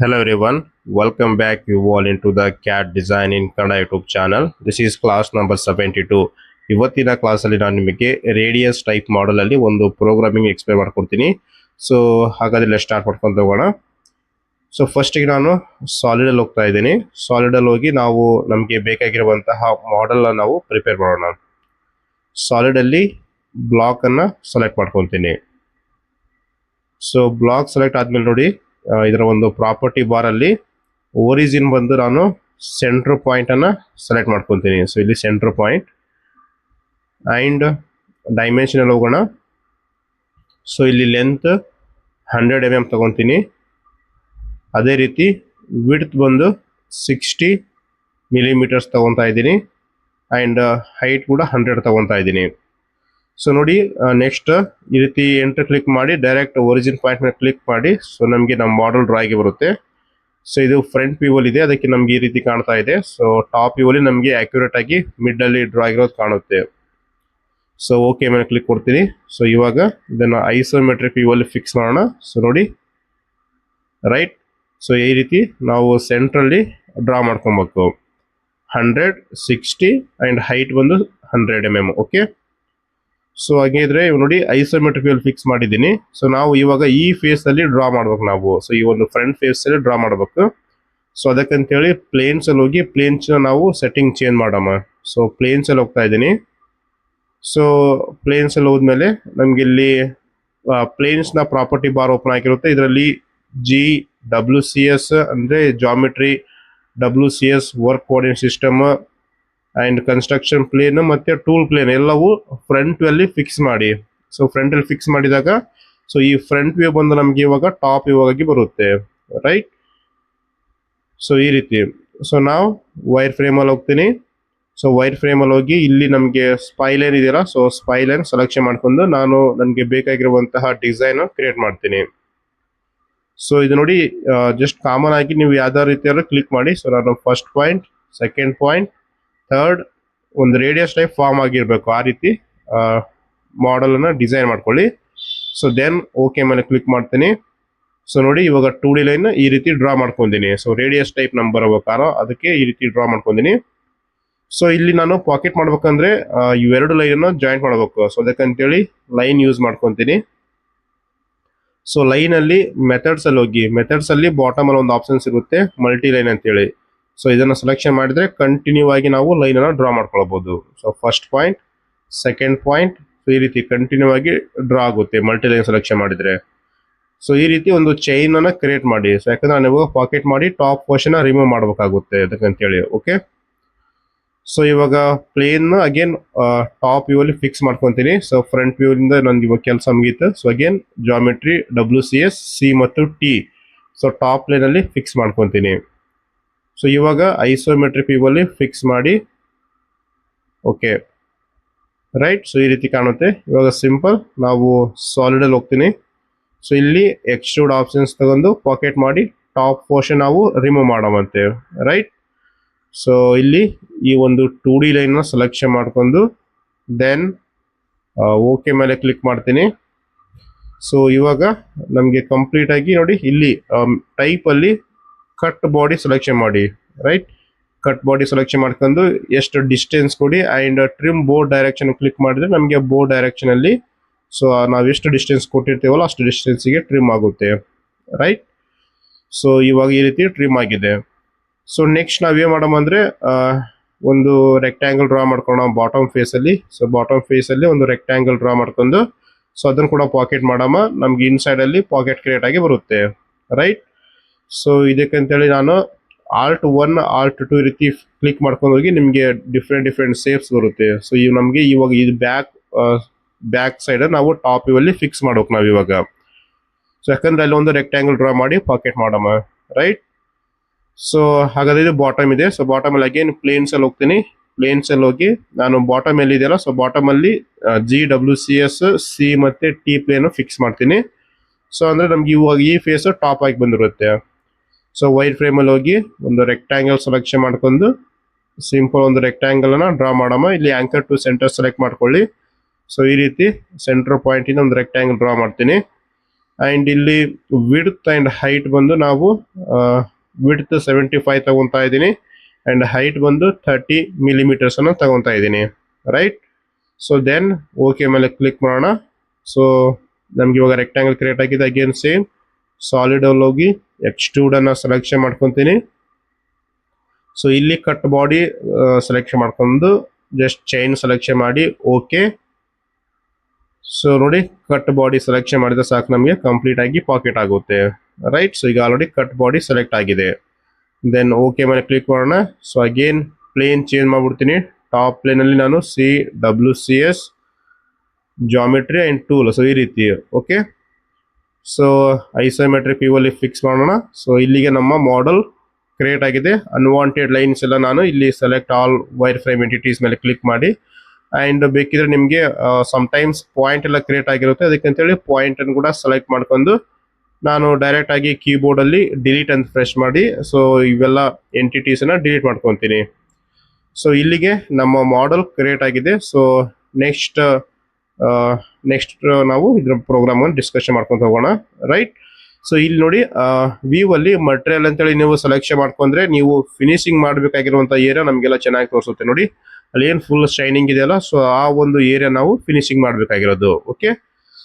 Hello everyone, welcome back you all into the CAD Design in Kannada YouTube channel. This is class number 72. ಇವತ್ತಿನ ಕ್ಲಾಸಲ್ಲಿ ನಾನು ನಿಮಗೆ radius type model ಅಲ್ಲಿ ಒಂದು programming explain ಮಾಡ್ಕೊಡ್ತೀನಿ. So ಹಾಗಾದ್ರೆ ಸ್ಟಾರ್ಟ್ ಮಾಡ್ಕೊಂಡು ಹೋಗೋಣ. ಸೊ ಫಸ್ಟಿಗೆ ನಾನು ಸಾಲಿಡ್ ಅಲ್ಲಿ ಹೋಗ್ತಾ ಇದ್ದೀನಿ. ಸಾಲಿಡ್ ಅಲ್ಲಿ ಹೋಗಿ ನಾವು ನಮಗೆ ಬೇಕಾಗಿರುವಂತಹ ಮಾಡೆಲ್ ನಾವು ಪ್ರಿಪೇರ್ ಮಾಡೋಣ. ಸಾಲಿಡ್ ಅಲ್ಲಿ ಬ್ಲಾಕ್ ಅನ್ನ ಸೆಲೆಕ್ಟ್ ಮಾಡ್ಕೊತೀನಿ. ಸೊ ಬ್ಲಾಕ್ ಸೆಲೆಕ್ಟ್ ಆದ್ಮೇಲೆ ನೋಡಿ ಇದರ ಒಂದು ಪ್ರಾಪರ್ಟಿ ಬಾರ್ ಅಲ್ಲಿ ಒರಿಜಿನ್ ಬಂದು ನಾನು ಸೆಂಟರ್ ಪಾಯಿಂಟ್ ಅನ್ನ ಸೆಲೆಕ್ಟ್ ಮಾಡ್ಕೊತೀನಿ. ಸೊ ಇಲ್ಲಿ ಸೆಂಟರ್ ಪಾಯಿಂಟ್ ಅಂಡ್ ಡೈಮೆನ್ಷನ್ ಅಲ್ಲಿ ಹೋಗೋಣ. ಸೊ ಇಲ್ಲಿ ಲೆಂತ್ 100 mm ತಗೊಂತೀನಿ. ಅದೇ ರೀತಿ ವಿಡ್ತ್ ಬಂದು 60 millimeters ತಗೊತಾ ಇದ್ದೀನಿ ಅಂಡ್ ಹೈಟ್ ಕೂಡ 100 ತಗೊತಾ ಇದ್ದೀನಿ. ಸೊ ನೋಡಿ ನೆಕ್ಸ್ಟ್ ಈ ರೀತಿ ಎಂಟರ್ ಕ್ಲಿಕ್ ಮಾಡಿ ಡೈರೆಕ್ಟ್ ಒರಿಜಿನ್ ಪಾಯಿಂಟ್ ಮೇಲೆ ಕ್ಲಿಕ್ ಮಾಡಿ. ಸೊ ನಮಗೆ ನಮ್ಮ ಮಾಡೆಲ್ ಡ್ರಾ ಆಗಿ ಬರುತ್ತೆ. ಸೊ ಇದು ಫ್ರಂಟ್ ವ್ಯೂ ಅಲ್ಲಿ ಇದೆ, ಅದಕ್ಕೆ ನಮ್ಗೆ ಈ ರೀತಿ ಕಾಣ್ತಾ ಇದೆ. ಸೊ ಟಾಪ್ ವ್ಯೂ ಅಲ್ಲಿ ನಮಗೆ ಅಕ್ಯುರೇಟ್ ಆಗಿ ಮಿಡ್ ಅಲ್ಲಿ ಡ್ರಾ ಆಗಿರೋದು ಕಾಣುತ್ತೆ. ಸೊ ಓಕೆ ಮೇಲೆ ಕ್ಲಿಕ್ ಕೊಡ್ತೀನಿ. ಸೊ ಇವಾಗ ಇದನ್ನ ಐಸೋಮೆಟ್ರಿಕ್ ವ್ಯೂ ಅಲ್ಲಿ ಫಿಕ್ಸ್ ಮಾಡೋಣ. ಸೊ ನೋಡಿ ರೈಟ್. ಸೊ ಈ ರೀತಿ ನಾವು ಸೆಂಟ್ರಲ್ಲಿ ಡ್ರಾ ಮಾಡ್ಕೊಬೇಕು. 100, 60 ಅಂಡ್ ಹೈಟ್ ಬಂದು 100 mm. ಓಕೆ. ಸೊ ಹಾಗಿದ್ರೆ ನೋಡಿ ಐಸೋಮೆಟ್ರಿಕ್ ವ್ಯೂ ಫಿಕ್ಸ್ ಮಾಡಿದ್ದೀನಿ. ಸೊ ನಾವು ಇವಾಗ ಈ ಫೇಸ್ ಅಲ್ಲಿ ಡ್ರಾ ಮಾಡ್ಬೇಕು ನಾವು. ಸೊ ಈ ಒಂದು ಫ್ರಂಟ್ ಫೇಸ್ ಅಲ್ಲಿ ಡ್ರಾ ಮಾಡಬೇಕು. ಸೊ ಅದಕ್ಕಂತೇಳಿ ಪ್ಲೇನ್ಸ್ ಅಲ್ಲಿ ಹೋಗಿ ಪ್ಲೇನ್ಸ್ ನಾವು ಸೆಟ್ಟಿಂಗ್ ಚೇಂಜ್ ಮಾಡಮ್ಮ. ಸೊ ಪ್ಲೇನ್ಸ್ ಅಲ್ಲಿ ಹೋಗ್ತಾ ಇದ್ದೀನಿ. ಸೊ ಪ್ಲೇನ್ಸ್ ಅಲ್ಲಿ ಹೋದ್ಮೇಲೆ ನಮ್ಗೆ ಇಲ್ಲಿ ಪ್ಲೇನ್ಸ್ ನ ಪ್ರಾಪರ್ಟಿ ಬಾರ್ ಓಪನ್ ಆಗಿರುತ್ತೆ. ಇದರಲ್ಲಿ GWCS ಅಂದ್ರೆ geometry, WCS work coordinate system and construction plane ಮತ್ತೆ ಟೂಲ್ ಪ್ಲೇನ್ ಎಲ್ಲವೂ ಫ್ರಂಟ್ ವ್ಯೂ ಅಲ್ಲಿ ಫಿಕ್ಸ್ ಮಾಡಿ. ಸೊ ಫ್ರಂಟ್ ಅಲ್ಲಿ ಫಿಕ್ಸ್ ಮಾಡಿದಾಗ ಸೊ ಈ ಫ್ರಂಟ್ ವ್ಯೂ ಬಂದು ನಮ್ಗೆ ಇವಾಗ ಟಾಪ್ ವ್ಯೂ ಆಗಿ ಬರುತ್ತೆ. ರೈಟ್. ಸೊ ಈ ರೀತಿ. ಸೊ ನಾವು ವೈರ್ ಫ್ರೇಮ್ ಅಲ್ಲಿ ಹೋಗ್ತೀನಿ. ಸೊ ವೈರ್ ಫ್ರೇಮ್ ಅಲ್ಲಿ ಹೋಗಿ ಇಲ್ಲಿ ನಮಗೆ ಸ್ಪೈಲೈನ್ ಇದೆಯಲ್ಲ, ಸೊ ಸ್ಪೈಲೈನ್ ಸೆಲೆಕ್ಷನ್ ಮಾಡ್ಕೊಂಡು ನಾನು ನನಗೆ ಬೇಕಾಗಿರುವಂತಹ ಡಿಸೈನ್ ಕ್ರಿಯೇಟ್ ಮಾಡ್ತೀನಿ. ಸೊ ಇದು ನೋಡಿ ಜಸ್ಟ್ ಕಾಮನ್ ಆಗಿ ನೀವು ಯಾವ್ದಾವ ರೀತಿಯಾದ್ರೂ ಕ್ಲಿಕ್ ಮಾಡಿ. ಸೊ ನಾನು first point, second point, third ಒಂದು ರೇಡಿಯಸ್ ಟೈಪ್ ಫಾರ್ಮ್ ಆಗಿರ್ಬೇಕು. ಆ ರೀತಿ ಮಾಡೆಲ್ ಅನ್ನ ಡಿಸೈನ್ ಮಾಡ್ಕೊಳ್ಳಿ. ಸೊ ದೆನ್ ಓಕೆ ಮೇಲೆ ಕ್ಲಿಕ್ ಮಾಡ್ತೀನಿ. ಸೊ ನೋಡಿ ಇವಾಗ 2D ಲೈನ್ ಈ ರೀತಿ ಡ್ರಾ ಮಾಡ್ಕೊಂಡಿನಿ. ಸೊ ರೇಡಿಯಸ್ ಟೈಪ್ ನಂಬರ್ ಹೋಗ್ಬೇಕಾರೋ ಅದಕ್ಕೆ ಈ ರೀತಿ ಡ್ರಾ ಮಾಡ್ಕೊಂಡಿನಿ. ಸೊ ಇಲ್ಲಿ ನಾನು ಪಾಕೆಟ್ ಮಾಡ್ಬೇಕಂದ್ರೆ ಇವೆರಡು ಲೈನ್ ಜಾಯಿಂಟ್ ಮಾಡಬೇಕು. ಸೊ ಅದಕ್ಕಂತೇಳಿ ಲೈನ್ ಯೂಸ್ ಮಾಡ್ಕೊಂತೀನಿ. ಸೊ ಲೈನ್ ಅಲ್ಲಿ ಮೆಥಡ್ಸ್ ಅಲ್ಲಿ ಹೋಗಿ ಮೆಥಡ್ಸ್ ಅಲ್ಲಿ ಬಾಟಮ್ ಅಲ್ಲಿ ಒಂದು ಆಪ್ಷನ್ ಸಿಗುತ್ತೆ ಮಲ್ಟಿ ಲೈನ್ ಅಂತೇಳಿ. ಸೊ ಇದನ್ನ ಸೆಲೆಕ್ಷನ್ ಮಾಡಿದ್ರೆ ಕಂಟಿನ್ಯೂ ಆಗಿ ನಾವು ಲೈನ್ ಅನ್ನ ಡ್ರಾ ಮಾಡ್ಕೊಳ್ಬಹುದು. So first point, second point, so ಈ ರೀತಿ ಕಂಟಿನ್ಯೂ ಆಗಿ ಡ್ರಾ ಆಗುತ್ತೆ ಮಲ್ಟಿ ಲೈನ್ ಸೆಲೆಕ್ಷನ್ ಮಾಡಿದ್ರೆ. ಸೊ ಈ ರೀತಿ ಒಂದು ಚೈನ್ ಅನ್ನ ಕ್ರಿಯೇಟ್ ಮಾಡಿ. ಸೊ ಯಾಕಂದ್ರೆ ನಾನು ಇವಾಗ ಪಾಕೆಟ್ ಮಾಡಿ ಟಾಪ್ ಪೋರ್ಷನ್ ರಿಮೂವ್ ಮಾಡಬೇಕಾಗುತ್ತೆ ಅದಕ್ಕಂತೇಳಿ. ಓಕೆ. ಸೊ ಇವಾಗ ಪ್ಲೇನ್ ಅಗೇನ್ ಟಾಪ್ ವ್ಯೂ ಅಲ್ಲಿ ಫಿಕ್ಸ್ ಮಾಡ್ಕೊಂತೀನಿ. ಸೊ ಫ್ರಂಟ್ ವ್ಯೂ ಇಂದ ನನ್ಗೆ ಇವಾಗ ಕೆಲಸ ಮುಗೀತು. So again geometry, WCS, C ಮತ್ತು T. ಸೊ ಟಾಪ್ ಪ್ಲೇನ್ ಅಲ್ಲಿ ಫಿಕ್ಸ್ ಮಾಡ್ಕೊಂತೀನಿ. ಸೊ ಇವಾಗ ಐಸೋಮೆಟ್ರಿಕ್ ವ್ಯೂ ಅಲ್ಲಿ ಫಿಕ್ಸ್ ಮಾಡಿ. Okay right. ಸೊ ಈ ರೀತಿ ಕಾಣುತ್ತೆ. ಇವಾಗ ಸಿಂಪಲ್ ನಾವು ಸಾಲಿಡ್ ಅಲ್ಲಿ ಹೋಗ್ತೀನಿ. ಸೊ ಇಲ್ಲಿ ಎಕ್ಸ್ಟ್ರೂಡ್ ಆಪ್ಷನ್ಸ್ ತಗೊಂಡು ಪಾಕೆಟ್ ಮಾಡಿ ಟಾಪ್ ಪೋರ್ಷನ್ ನಾವು ರಿಮೂವ್ ಮಾಡವಂತೆ. ರೈಟ್. ಸೊ ಇಲ್ಲಿ ಈ ಒಂದು 2D ಲೈನ್ ಸೆಲೆಕ್ಷನ್ ಮಾಡ್ಕೊಂಡು ದೆನ್ ಓಕೆ ಮೇಲೆ ಕ್ಲಿಕ್ ಮಾಡ್ತೀನಿ. ಸೊ ಇವಾಗ ನಮಗೆ ಕಂಪ್ಲೀಟ್ ಆಗಿ ನೋಡಿ ಇಲ್ಲಿ ಟೈಪ್ ಅಲ್ಲಿ ಕಟ್ ಬಾಡಿ ಸೆಲೆಕ್ಷನ್ ಮಾಡಿ. ರೈಟ್. ಕಟ್ ಬಾಡಿ ಸೆಲೆಕ್ಷನ್ ಮಾಡ್ಕೊಂಡು ಎಷ್ಟು ಡಿಸ್ಟೆನ್ಸ್ ಕೊಡಿ and trim board direction click ಮಾಡಿದ್ರೆ ನಮಗೆ ಬೋರ್ಡ್ ಡೈರೆಕ್ಷನ್ ಅಲ್ಲಿ ಸೊ ನಾವು ಎಷ್ಟು ಡಿಸ್ಟೆನ್ಸ್ ಕೊಟ್ಟಿರ್ತೀವಲ್ಲ ಅಷ್ಟು ಡಿಸ್ಟೆನ್ಸ್ಗೆ ಟ್ರಿಮ್ ಆಗುತ್ತೆ. ರೈಟ್. ಸೊ ಇವಾಗ ಈ ರೀತಿ ಟ್ರಿಮ್ ಆಗಿದೆ. ಸೊ ನೆಕ್ಸ್ಟ್ ನಾವೇನ್ ಮಾಡಮ್ಮ ಅಂದ್ರೆ ಒಂದು ರೆಕ್ಟ್ಯಾಂಗಲ್ ಡ್ರಾ ಮಾಡ್ಕೊಳ್ಳೋಣ ಬಾಟಮ್ ಫೇಸ್ ಅಲ್ಲಿ. ಸೊ ಬಾಟಮ್ ಫೇಸ್ ಅಲ್ಲಿ ಒಂದು ರೆಕ್ಟ್ಯಾಂಗಲ್ ಡ್ರಾ ಮಾಡ್ಕೊಂಡು ಸೊ ಅದನ್ನ ಕೂಡ ಪಾಕೆಟ್ ಮಾಡಮ್ಮ. ನಮ್ಗೆ ಇನ್ಸೈಡ್ ಅಲ್ಲಿ ಪಾಕೆಟ್ ಕ್ರಿಯೇಟ್ ಆಗಿ ಬರುತ್ತೆ. ರೈಟ್. ಸೊ ಇದಕ್ಕಂತೇಳಿ ನಾನು Alt1, Alt2 ರೀತಿ ಕ್ಲಿಕ್ ಮಾಡ್ಕೊಂಡು ಹೋಗಿ ನಿಮಗೆ ಡಿಫ್ರೆಂಟ್ ಸೇಪ್ಸ್ ಬರುತ್ತೆ. ಸೊ ಇವು ನಮಗೆ ಇವಾಗ ಇದು ಬ್ಯಾಕ್ ಸೈಡ್ ನಾವು ಟಾಪ್ ವ್ಯೂ ಅಲ್ಲಿ ಫಿಕ್ಸ್ ಮಾಡ್ಬೇಕು ನಾವು ಇವಾಗ. ಸೊ ಯಾಕಂದ್ರೆ ಅಲ್ಲಿ ಒಂದು ರೆಕ್ಟ್ಯಾಂಗಲ್ ಡ್ರಾ ಮಾಡಿ ಪಾಕೆಟ್ ಮಾಡಮ್ಮ. ರೈಟ್. ಸೊ ಹಾಗಾದ್ರೆ ಇದು ಬಾಟಮ್ ಇದೆ. ಸೊ ಬಾಟಮ್ ಅಲ್ಲಿ ಅಗೇನ್ ಪ್ಲೇನ್ಸ್ ಅಲ್ಲಿ ಹೋಗ್ತೀನಿ. ಪ್ಲೇನ್ಸ್ ಅಲ್ಲಿ ಹೋಗಿ ನಾನು ಬಾಟಮ್ ಅಲ್ಲಿ ಇದೆಯಲ್ಲ, ಸೊ ಬಾಟಮ್ ಅಲ್ಲಿ GWCS, C ಮತ್ತೆ T ಪ್ಲೇನ್ ಫಿಕ್ಸ್ ಮಾಡ್ತೀನಿ. ಸೊ ಅಂದ್ರೆ ನಮ್ಗೆ ಇವಾಗ ಈ ಫೇಸ್ ಟಾಪ್ ಆಗಿ ಬಂದಿರುತ್ತೆ. ಸೊ ವೈರ್ ಫ್ರೇಮ್ ಅಲ್ಲಿ ಹೋಗಿ ಒಂದು ರೆಕ್ಟ್ಯಾಂಗಲ್ ಸೆಲೆಕ್ಷನ್ ಮಾಡ್ಕೊಂಡು ಸಿಂಪಲ್ ಒಂದು ರೆಕ್ಟ್ಯಾಂಗಲ್ ಅನ್ನ ಡ್ರಾ ಮಾಡಮ್ಮ. ಇಲ್ಲಿ ಆಂಕರ್ ಟು ಸೆಂಟರ್ ಸೆಲೆಕ್ಟ್ ಮಾಡ್ಕೊಳ್ಳಿ. ಸೊ ಈ ರೀತಿ ಸೆಂಟರ್ ಪಾಯಿಂಟ್ ಇಂದ ಒಂದು ರೆಕ್ಟ್ಯಾಂಗಲ್ ಡ್ರಾ ಮಾಡ್ತೀನಿ. ಆ್ಯಂಡ್ ಇಲ್ಲಿ ವಿಡ್ತ್ ಆ್ಯಂಡ್ ಹೈಟ್ ಬಂದು ನಾವು ವಿಡ್ತ್ 75 ತಗೊತಾ ಇದ್ದೀನಿ ಆ್ಯಂಡ್ ಹೈಟ್ ಬಂದು 30 ಮಿಲಿಮೀಟರ್ಸ್ ಅನ್ನು ತಗೊತಾ ಇದ್ದೀನಿ, ರೈಟ್. ಸೊ ದೆನ್ ಓಕೆ ಮೇಲೆ ಕ್ಲಿಕ್ ಮಾಡೋಣ. ಸೊ ನಮ್ಗೆ ಇವಾಗ ರೆಕ್ಟ್ಯಾಂಗಲ್ ಕ್ರಿಯೇಟ್ ಆಗಿದೆ. ಅಗೇನ್ ಸೇಮ್ ಸಾಲಿಡ್ ಅಲ್ಲಿ ಹೋಗಿ ಎಕ್ಸ್ಟ್ರೂಡ್ ಅನ್ನ ಸೆಲೆಕ್ಷನ್ ಮಾಡ್ಕೊತೀನಿ. ಸೊ ಇಲ್ಲಿ ಕಟ್ ಬಾಡಿ ಸೆಲೆಕ್ಷನ್ ಮಾಡ್ಕೊಂಡು ಜಸ್ಟ್ ಚೈನ್ ಸೆಲೆಕ್ಷನ್ ಮಾಡಿ ಓಕೆ. ಸೊ ನೋಡಿ ಕಟ್ ಬಾಡಿ ಸೆಲೆಕ್ಷನ್ ಮಾಡಿದ್ರೆ ಸಾಕು, ನಮಗೆ ಕಂಪ್ಲೀಟ್ ಆಗಿ ಪಾಕೆಟ್ ಆಗುತ್ತೆ, ರೈಟ್. ಸೊ ಈಗ ಆಲ್ರೆಡಿ ಕಟ್ ಬಾಡಿ ಸೆಲೆಕ್ಟ್ ಆಗಿದೆ. ದೆನ್ ಓಕೆ ಮೇಲೆ ಕ್ಲಿಕ್ ಮಾಡೋಣ. ಸೊ ಅಗೇನ್ ಪ್ಲೇನ್ ಚೇಂಜ್ ಮಾಡ್ಬಿಡ್ತೀನಿ. ಟಾಪ್ ಪ್ಲೇನ್ ಅಲ್ಲಿ ನಾನು CWCS geometry and tool, so ಈ ರೀತಿ ಓಕೆ. ಸೊ ಐಸೋಮೆಟ್ರಿಕ್ ವ್ಯೂ ಅಲ್ಲಿ ಫಿಕ್ಸ್ ಮಾಡೋಣ. ಸೊ ಇಲ್ಲಿಗೆ ನಮ್ಮ ಮಾಡೆಲ್ ಕ್ರಿಯೇಟ್ ಆಗಿದೆ. ಅನ್ವಾಂಟೆಡ್ ಲೈನ್ಸ್ ಎಲ್ಲ ನಾನು ಇಲ್ಲಿ select all wire frame entities ಮೇಲೆ ಕ್ಲಿಕ್ ಮಾಡಿ, ಆ್ಯಂಡ್ ಬೇಕಿದ್ರೆ ನಿಮಗೆ ಸಮ್ಟೈಮ್ಸ್ ಪಾಯಿಂಟ್ ಎಲ್ಲ ಕ್ರಿಯೇಟ್ ಆಗಿರುತ್ತೆ, ಅದಕ್ಕಂತೇಳಿ ಪಾಯಿಂಟ್ ಅನ್ನು ಕೂಡ ಸೆಲೆಕ್ಟ್ ಮಾಡ್ಕೊಂಡು ನಾನು ಡೈರೆಕ್ಟ್ ಆಗಿ ಕೀಬೋರ್ಡ್ ಅಲ್ಲಿ ಡಿಲೀಟ್ ಅಂತ ಪ್ರೆಸ್ ಮಾಡಿ ಸೊ ಇವೆಲ್ಲ ಎಂಟಿಟೀಸ್ ಅನ್ನ ಡಿಲೀಟ್ ಮಾಡ್ಕೊತೀನಿ. ಸೊ ಇಲ್ಲಿಗೆ ನಮ್ಮ ಮಾಡೆಲ್ ಕ್ರಿಯೇಟ್ ಆಗಿದೆ. ಸೊ ನೆಕ್ಸ್ಟ್ ನಾವು ಇದ್ರ ಪ್ರೋಗ್ರಾಮ್ ಅನ್ನು ಡಿಸ್ಕಷನ್ ಮಾಡ್ಕೊಂತ ಹೋಗೋಣ, ರೈಟ್. ಸೊ ಇಲ್ಲಿ ನೋಡಿ ವ್ಯೂ ಅಲ್ಲಿ ಮಟೀರಿಯಲ್ ಅಂತೇಳಿ ನೀವು ಸೆಲೆಕ್ಷನ್ ಮಾಡ್ಕೊಂಡ್ರೆ ನೀವು ಫಿನಿಶಿಂಗ್ ಮಾಡಬೇಕಾಗಿರುವಂತ ಏರಿಯಾ ನಮಗೆಲ್ಲ ಚೆನ್ನಾಗಿ ತೋರಿಸುತ್ತೆ ನೋಡಿ. ಅಲ್ಲಿ ಏನು ಫುಲ್ ಶೈನಿಂಗ್ ಇದೆಯಲ್ಲ, ಸೊ ಆ ಒಂದು ಏರಿಯಾ ನಾವು ಫಿನಿಶಿಂಗ್ ಮಾಡಬೇಕಾಗಿರೋದು, ಓಕೆ.